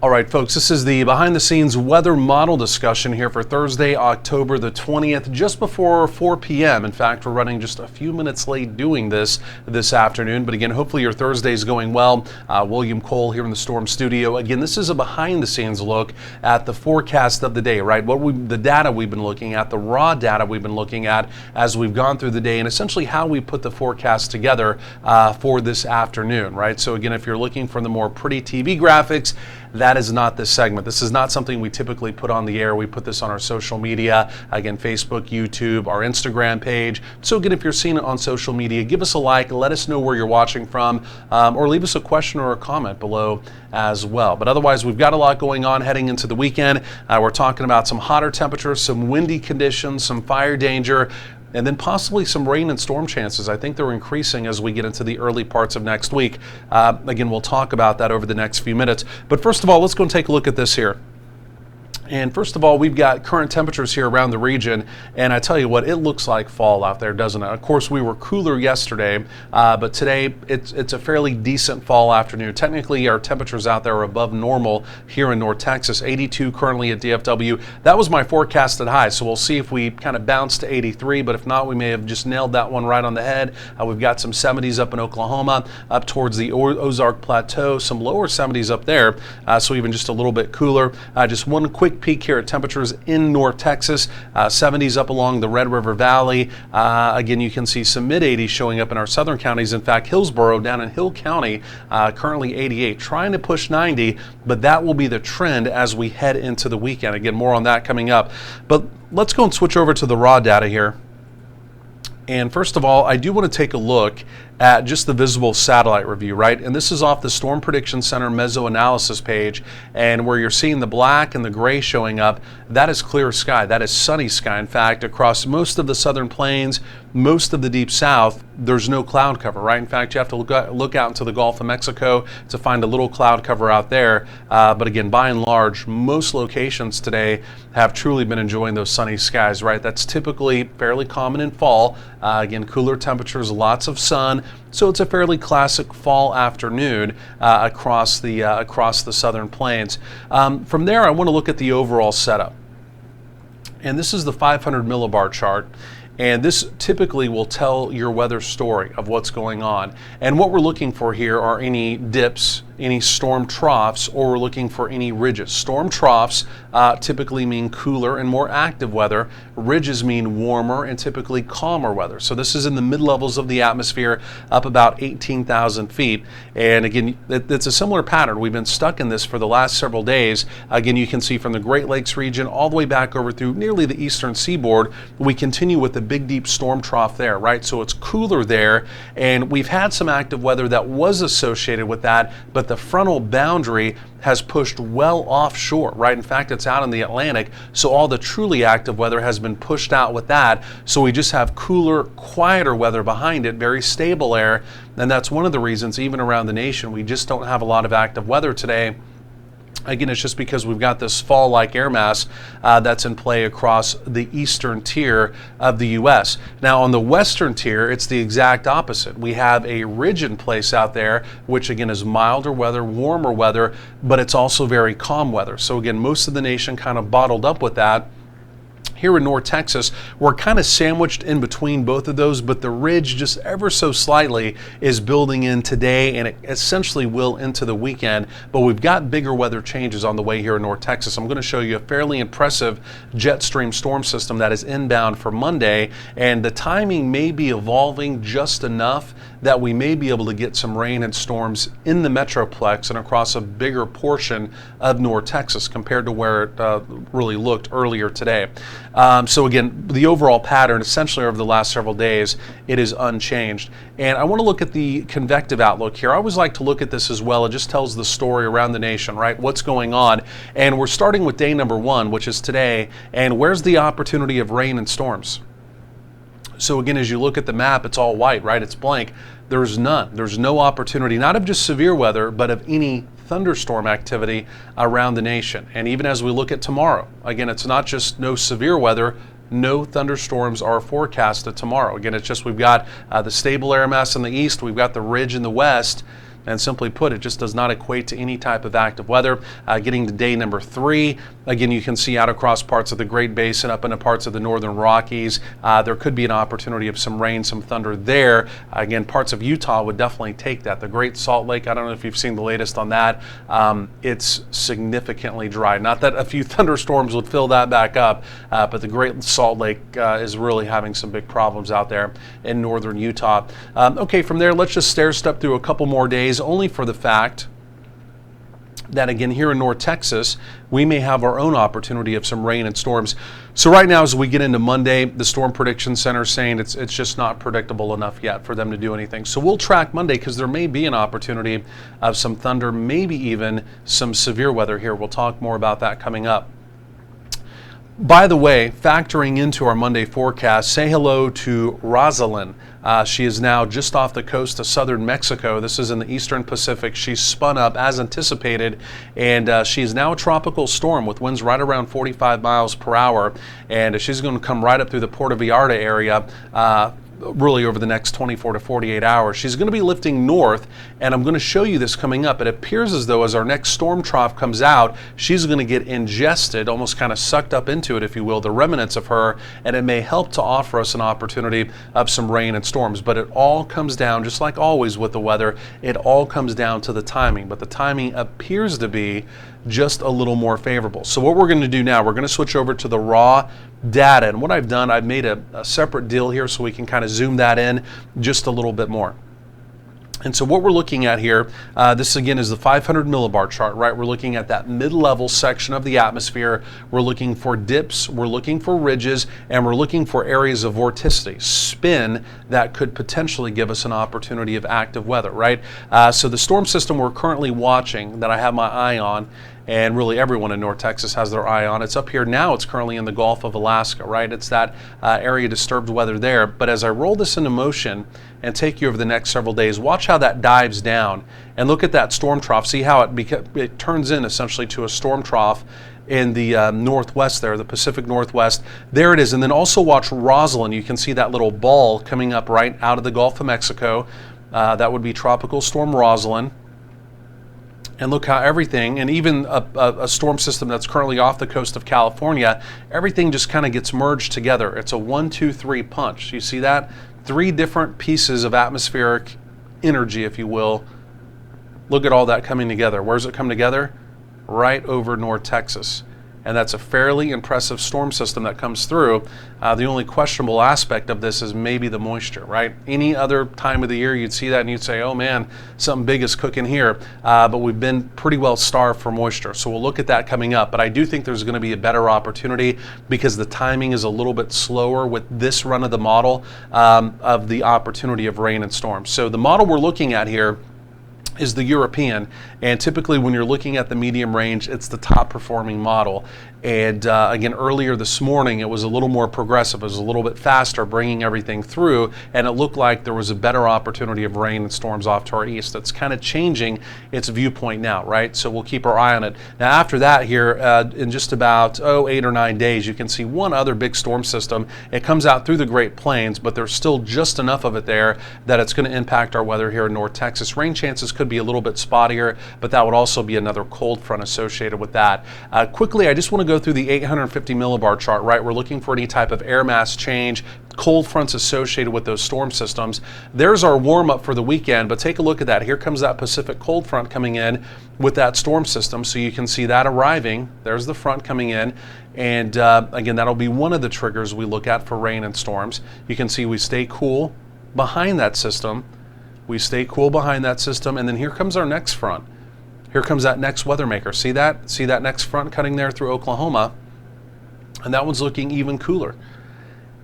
All right, folks, this is the behind-the-scenes weather model discussion here for Thursday, October the 20th, just before 4 p.m. In fact, we're running just a few minutes late doing this afternoon. But again, hopefully your Thursday is going well. William Cole here in the Storm Studio. Again, this is a behind-the-scenes look at the forecast of the day, right? The data we've been looking at, the raw data we've been looking at as we've gone through the day, and essentially how we put the forecast together for this afternoon, right? So again, if you're looking for the more pretty TV graphics, that is not this segment. This is not something we typically put on the air. We put this on our social media, again, Facebook, YouTube, our Instagram page. So again, if you're seeing it on social media, give us a like, let us know where you're watching from, or leave us a question or a comment below as well. But otherwise, we've got a lot going on heading into the weekend. We're talking about some hotter temperatures, some windy conditions, some fire danger, and then possibly some rain and storm chances. I think they're increasing as we get into the early parts of next week. Again, we'll talk about that over the next few minutes. But first of all, let's go and take a look at this here. And first of all, we've got current temperatures here around the region, and I tell you what, it looks like fall out there, doesn't it? Of course, we were cooler yesterday, but today it's a fairly decent fall afternoon. Technically, our temperatures out there are above normal here in North Texas. 82 currently at DFW. That was my forecasted high, so we'll see if we kind of bounce to 83, but if not, we may have just nailed that one right on the head. We've got some 70s up in Oklahoma, up towards the Ozark Plateau, some lower 70s up there, so even just a little bit cooler. Just one quick peek here at temperatures in North Texas, 70s up along the Red River Valley. Again, you can see some mid-80s showing up in our southern counties. In fact, Hillsborough down in Hill County, currently 88, trying to push 90, but that will be the trend as we head into the weekend. Again, more on that coming up. But let's go and switch over to the raw data here. And first of all, I do want to take a look at just the visible satellite review, right? And this is off the Storm Prediction Center meso-analysis page, and where you're seeing the black and the gray showing up, that is clear sky, that is sunny sky. In fact, across most of the southern plains, most of the deep south, there's no cloud cover, right? In fact, you have to look out into the Gulf of Mexico to find a little cloud cover out there. But again, by and large, most locations today have truly been enjoying those sunny skies, right? That's typically fairly common in fall. Again, cooler temperatures, lots of sun. So it's a fairly classic fall afternoon across the southern plains. From there, I want to look at the overall setup. And this is the 500 millibar chart. And this typically will tell your weather story of what's going on. And what we're looking for here are any dips, any storm troughs, or we're looking for any ridges. Storm troughs typically mean cooler and more active weather. Ridges mean warmer and typically calmer weather. So this is in the mid-levels of the atmosphere, up about 18,000 feet. And again, it's a similar pattern. We've been stuck in this for the last several days. Again, you can see from the Great Lakes region all the way back over through nearly the eastern seaboard, we continue with the big deep storm trough there, right? So it's cooler there, and we've had some active weather that was associated with that, but the frontal boundary has pushed well offshore, right? In fact, it's out in the Atlantic, so all the truly active weather has been pushed out with that. So we just have cooler, quieter weather behind it, very stable air, and that's one of the reasons, even around the nation, we just don't have a lot of active weather today. Again, it's just because we've got this fall-like air mass that's in play across the eastern tier of the U.S. Now, on the western tier, it's the exact opposite. We have a ridge in place out there, which again is milder weather, warmer weather, but it's also very calm weather. So again, most of the nation kind of bottled up with that. Here in North Texas, we're kind of sandwiched in between both of those, but the ridge just ever so slightly is building in today, and it essentially will into the weekend. But we've got bigger weather changes on the way here in North Texas. I'm going to show you a fairly impressive jet stream storm system that is inbound for Monday, and the timing may be evolving just enough that we may be able to get some rain and storms in the Metroplex and across a bigger portion of North Texas compared to where it really looked earlier today. So again, the overall pattern essentially over the last several days, it is unchanged. And I want to look at the convective outlook here. I always like to look at this as well. It just tells the story around the nation, right? What's going on? And we're starting with day number 1, which is today. And where's the opportunity of rain and storms? So again, as you look at the map, it's all white, right? It's blank. There's none. There's no opportunity, not of just severe weather, but of any thunderstorm activity around the nation. And even as we look at tomorrow, again, it's not just no severe weather, no thunderstorms are forecasted tomorrow. Again, it's just we've got the stable air mass in the east, we've got the ridge in the west, And simply put, it just does not equate to any type of active weather. Getting to day number 3, again, you can see out across parts of the Great Basin, up into parts of the northern Rockies, there could be an opportunity of some rain, some thunder there. Again, parts of Utah would definitely take that. The Great Salt Lake, I don't know if you've seen the latest on that. It's significantly dry. Not that a few thunderstorms would fill that back up, but the Great Salt Lake is really having some big problems out there in northern Utah. Okay, from there, let's just stair step through a couple more days, only for the fact that, again, here in North Texas, we may have our own opportunity of some rain and storms. So right now, as we get into Monday, the Storm Prediction Center is saying it's just not predictable enough yet for them to do anything. So we'll track Monday, because there may be an opportunity of some thunder, maybe even some severe weather here. We'll talk more about that coming up. By the way, factoring into our Monday forecast, say hello to Rosalind. She is now just off the coast of southern Mexico. This is in the eastern Pacific. She's spun up as anticipated, and she is now a tropical storm with winds right around 45 miles per hour. And she's going to come right up through the Puerto Vallarta area really over the next 24 to 48 hours. She's going to be lifting north, and I'm going to show you this coming up. It appears as though as our next storm trough comes out, she's going to get ingested, almost kind of sucked up into it, if you will, the remnants of her, and it may help to offer us an opportunity of some rain and storms. But it all comes down, just like always with the weather, it all comes down to the timing. But the timing appears to be just a little more favorable. So what we're going to do now, we're going to switch over to the raw data. And what I've done, I've made a separate deal here so we can kind of zoom that in just a little bit more. And so what we're looking at here, this again is the 500 millibar chart, right? We're looking at that mid-level section of the atmosphere. We're looking for dips, we're looking for ridges, and we're looking for areas of vorticity, spin, that could potentially give us an opportunity of active weather, right? So the storm system we're currently watching, that I have my eye on, and really everyone in North Texas has their eye on. It's up here now. It's currently in the Gulf of Alaska, right? It's that area disturbed weather there. But as I roll this into motion and take you over the next several days, watch how that dives down and look at that storm trough. See how it turns in essentially to a storm trough in the northwest there, the Pacific Northwest. There it is. And then also watch Rosalind. You can see that little ball coming up right out of the Gulf of Mexico. That would be Tropical Storm Rosalind. And look how everything, and even a storm system that's currently off the coast of California, everything just kind of gets merged together. It's a 1, 2, 3 punch. You see that? 3 different pieces of atmospheric energy, if you will. Look at all that coming together. Where's it come together? Right over North Texas. And that's a fairly impressive storm system that comes through. The only questionable aspect of this is maybe the moisture, right? Any other time of the year you'd see that and you'd say, oh man, something big is cooking here. But we've been pretty well starved for moisture. So we'll look at that coming up. But I do think there's going to be a better opportunity because the timing is a little bit slower with this run of the model of the opportunity of rain and storms. So the model we're looking at here is the European, and typically when you're looking at the medium range, it's the top performing model. And again, earlier this morning, it was a little more progressive. It was a little bit faster, bringing everything through, and it looked like there was a better opportunity of rain and storms off to our east. That's kind of changing its viewpoint now, right? So we'll keep our eye on it. Now, after that here, in just about 8 or 9 days, you can see one other big storm system. It comes out through the Great Plains, but there's still just enough of it there that it's going to impact our weather here in North Texas. Rain chances could be a little bit spottier, but that would also be another cold front associated with that. Quickly, I just want to go through the 850 millibar chart, right? We're looking for any type of air mass change, cold fronts associated with those storm systems. There's our warm up for the weekend, but take a look at that. Here comes that Pacific cold front coming in with that storm system. So you can see that arriving. There's the front coming in. And again, that'll be one of the triggers we look at for rain and storms. You can see we stay cool behind that system. We stay cool behind that system. And then here comes our next front. Here comes that next weather maker. See that? See that next front cutting there through Oklahoma? And that one's looking even cooler.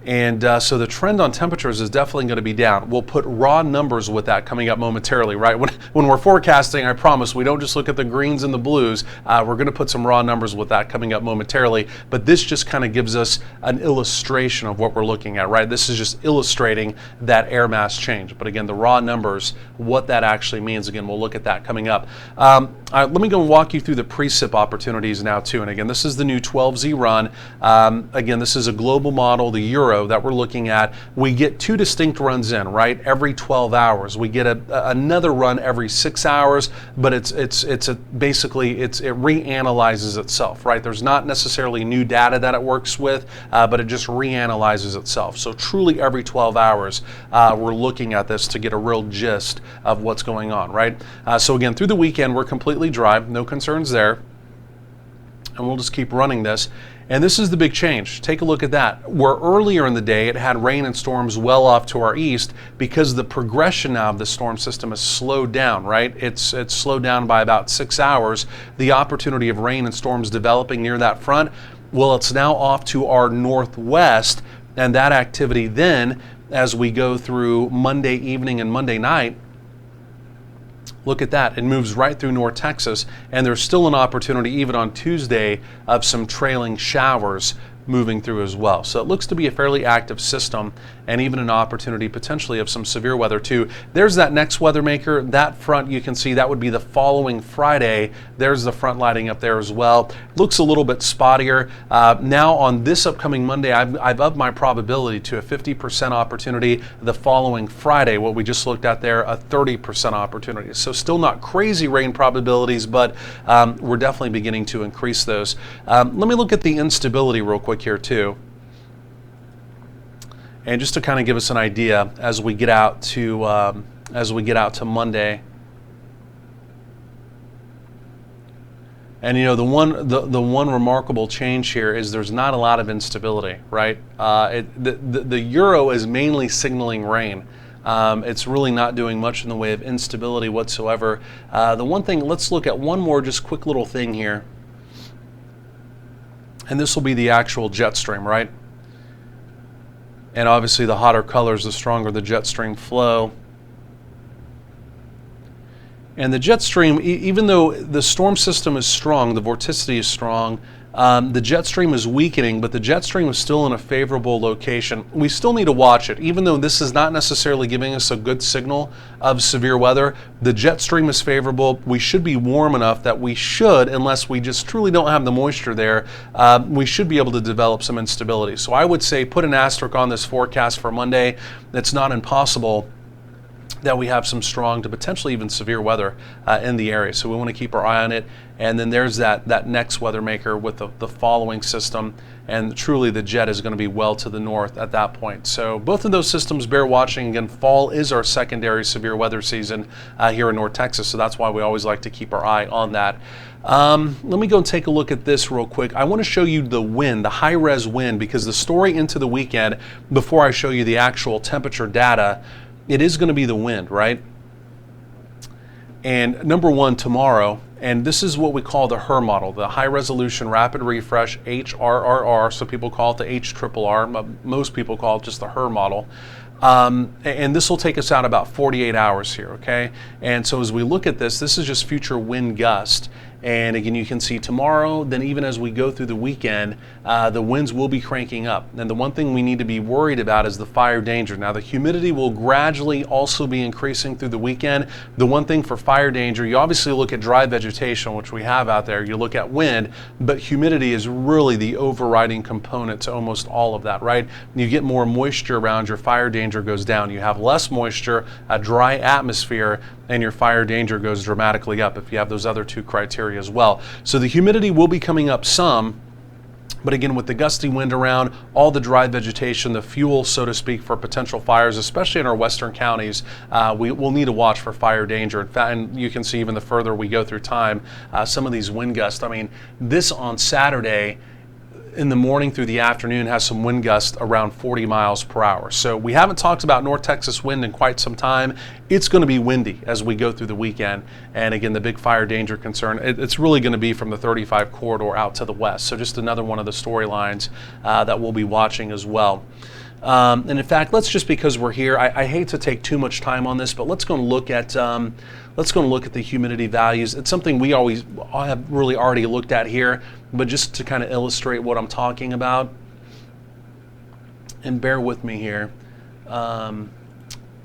And so the trend on temperatures is definitely going to be down. We'll put raw numbers with that coming up momentarily, right? When we're forecasting, I promise, we don't just look at the greens and the blues. We're going to put some raw numbers with that coming up momentarily. But this just kind of gives us an illustration of what we're looking at, right? This is just illustrating that air mass change. But again, the raw numbers, what that actually means, again, we'll look at that coming up. Let me go and walk you through the precip opportunities now, too. And again, this is the new 12Z run. Again, this is a global model, the Euro. euro that we're looking at, we get 2 distinct runs in, right? Every 12 hours. We get another run every 6 hours, but it reanalyzes itself, right? There's not necessarily new data that it works with, but it just reanalyzes itself. So truly every 12 hours, we're looking at this to get a real gist of what's going on, right? So again, through the weekend, we're completely dry, no concerns there. And we'll just keep running this. And this is the big change. Take a look at that. Where earlier in the day it had rain and storms well off to our east, because the progression now of the storm system has slowed down, right? It's slowed down by about 6 hours. The opportunity of rain and storms developing near that front, well, it's now off to our northwest, and that activity then, as we go through Monday evening and Monday night, look at that. It moves right through North Texas, and there's still an opportunity even on Tuesday of some trailing showers moving through as well. So it looks to be a fairly active system, and even an opportunity potentially of some severe weather too. There's that next weather maker. That front, you can see that would be the following Friday. There's the front lighting up there as well. Looks a little bit spottier. Now on this upcoming Monday, I've upped my probability to a 50% opportunity. The following Friday, what we just looked at there, a 30% opportunity. So still not crazy rain probabilities, but we're definitely beginning to increase those. Let me look at the instability real quick here too, and just to kind of give us an idea as we get out to Monday. And you know, the one remarkable change here is there's not a lot of instability, right? The euro is mainly signaling rain. It's really not doing much in the way of instability whatsoever. The one thing, let's look at one more just quick little thing here. And this will be the actual jet stream, right? And obviously the hotter colors, the stronger the jet stream flow. And the jet stream, even though the storm system is strong, the vorticity is strong, the jet stream is weakening, but the jet stream is still in a favorable location. We still need to watch it. Even though this is not necessarily giving us a good signal of severe weather, the jet stream is favorable. We should be warm enough that we should, unless we just truly don't have the moisture there, we should be able to develop some instability. So I would say put an asterisk on this forecast for Monday. It's not impossible that we have some strong to potentially even severe weather in the area. So we want to keep our eye on it. And then there's that next weather maker with the following system. And truly the jet is going to be well to the north at that point. So both of those systems bear watching. Again, fall is our secondary severe weather season here in North Texas. So that's why we always like to keep our eye on that. Let me go and take a look at this real quick. I want to show you the wind, the high-res wind, because the story into the weekend, before I show you the actual temperature data, it is going to be the wind, right? And number one, tomorrow, and this is what we call the HRR model, the High Resolution Rapid Refresh, HRRR, so people call it the HRRR, most people call it just the HRR model. And this will take us out about 48 hours here, okay? And so as we look at this, this is just future wind gust. And again, you can see tomorrow, then even as we go through the weekend, the winds will be cranking up. And the one thing we need to be worried about is the fire danger. Now, the humidity will gradually also be increasing through the weekend. The one thing for fire danger, you obviously look at dry vegetation, which we have out there, you look at wind, but humidity is really the overriding component to almost all of that, right? You get more moisture around, your fire danger goes down. You have less moisture, a dry atmosphere, and your fire danger goes dramatically up if you have those other two criteria as well. So the humidity will be coming up some, but again, with the gusty wind around, all the dry vegetation, the fuel, so to speak, for potential fires, especially in our western counties, we will need to watch for fire danger. In fact, and you can see even the further we go through time, some of these wind gusts. I mean, this on Saturday, in the morning through the afternoon, has some wind gusts around 40 miles per hour. So we haven't talked about North Texas wind in quite some time. It's going to be windy as we go through the weekend. And again, the big fire danger concern, it's really going to be from the 35 corridor out to the west. So just another one of the storylines that we'll be watching as well. And in fact, let's just, because we're here, I hate to take too much time on this, but let's go and look at the humidity values. It's something we always have really already looked at here, but just to kind of illustrate what I'm talking about, and bear with me here.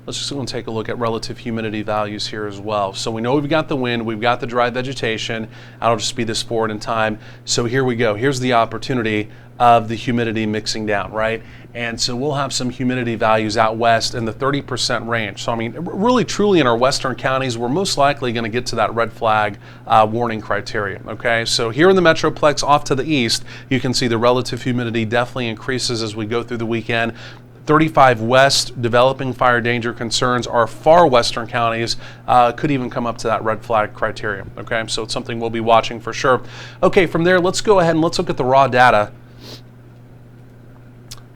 Let's just go and take a look at relative humidity values here as well. So we know we've got the wind, we've got the dry vegetation. I'll just speed this forward in time. So here we go. Here's the opportunity of the humidity mixing down, right? And so we'll have some humidity values out west in the 30% range. So I mean, really truly in our western counties, we're most likely going to get to that red flag warning criteria, okay? So here in the Metroplex off to the east, you can see the relative humidity definitely increases as we go through the weekend. 35 west, developing fire danger concerns. Our far western counties could even come up to that red flag criteria, okay? So it's something we'll be watching for sure. Okay, from there, let's go ahead and let's look at the raw data.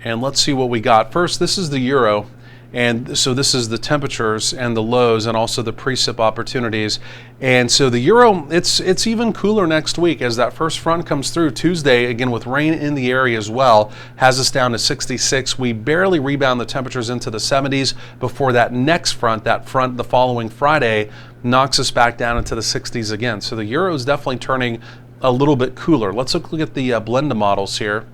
And let's see what we got. First, this is the Euro. And so this is the temperatures and the lows and also the precip opportunities. And so the Euro, it's even cooler next week as that first front comes through Tuesday, again with rain in the area as well, has us down to 66. We barely rebound the temperatures into the 70s before that next front, the following Friday, knocks us back down into the 60s again. So the Euro is definitely turning a little bit cooler. Let's look at the Blenda models here.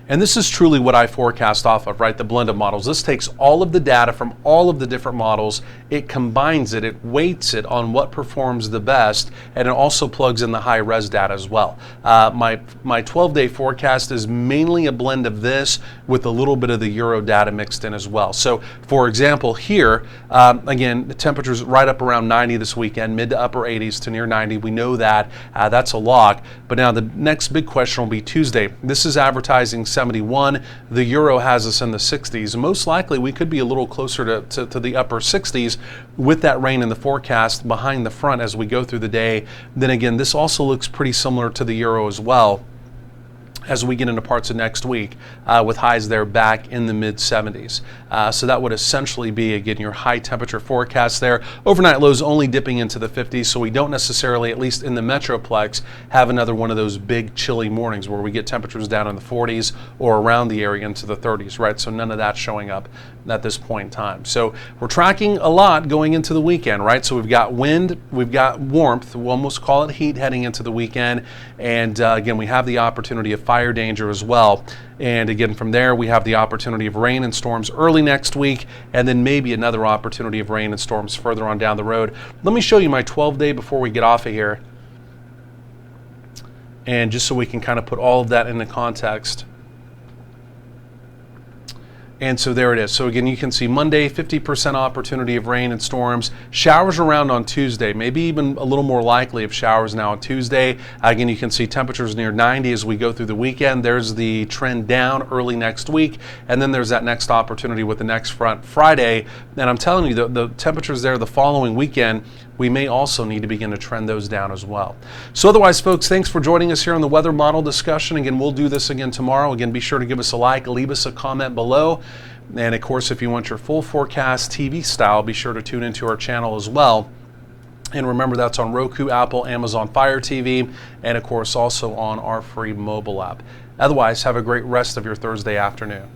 And this is truly what I forecast off of, right? The blended models. This takes all of the data from all of the different models, it combines it, it weights it on what performs the best, and it also plugs in the high res data as well. My 12-day forecast is mainly a blend of this with a little bit of the Euro data mixed in as well. So for example, here, again, the temperatures right up around 90 this weekend, mid to upper 80s to near 90. We know that, that's a lock. But now the next big question will be Tuesday. This is advertising 71. The Euro has us in the 60s. Most likely we could be a little closer to the upper 60s with that rain in the forecast behind the front as we go through the day. Then again, this also looks pretty similar to the Euro as well as we get into parts of next week with highs there back in the mid 70s. So that would essentially be, again, your high temperature forecast there. Overnight lows only dipping into the 50s, so we don't necessarily, at least in the Metroplex, have another one of those big chilly mornings where we get temperatures down in the 40s or around the area into the 30s, right? So none of that showing up at this point in time. So we're tracking a lot going into the weekend, right? So we've got wind, we've got warmth, we'll almost call it heat heading into the weekend, and again, we have the opportunity of fire danger as well. And again, from there, we have the opportunity of rain and storms early next week, and then maybe another opportunity of rain and storms further on down the road. Let me show you my 12-day before we get off of here. And just so we can kind of put all of that into context. And so there it is. So again, you can see Monday, 50% opportunity of rain and storms. Showers around on Tuesday, maybe even a little more likely of showers now on Tuesday. Again, you can see temperatures near 90 as we go through the weekend. There's the trend down early next week. And then there's that next opportunity with the next front Friday. And I'm telling you, the temperatures there the following weekend, we may also need to begin to trend those down as well. So otherwise, folks, thanks for joining us here on the weather model discussion. Again, we'll do this again tomorrow. Again, be sure to give us a like, leave us a comment below. And of course, if you want your full forecast TV style, be sure to tune into our channel as well. And remember, that's on Roku, Apple, Amazon Fire TV, and of course also on our free mobile app. Otherwise, have a great rest of your Thursday afternoon.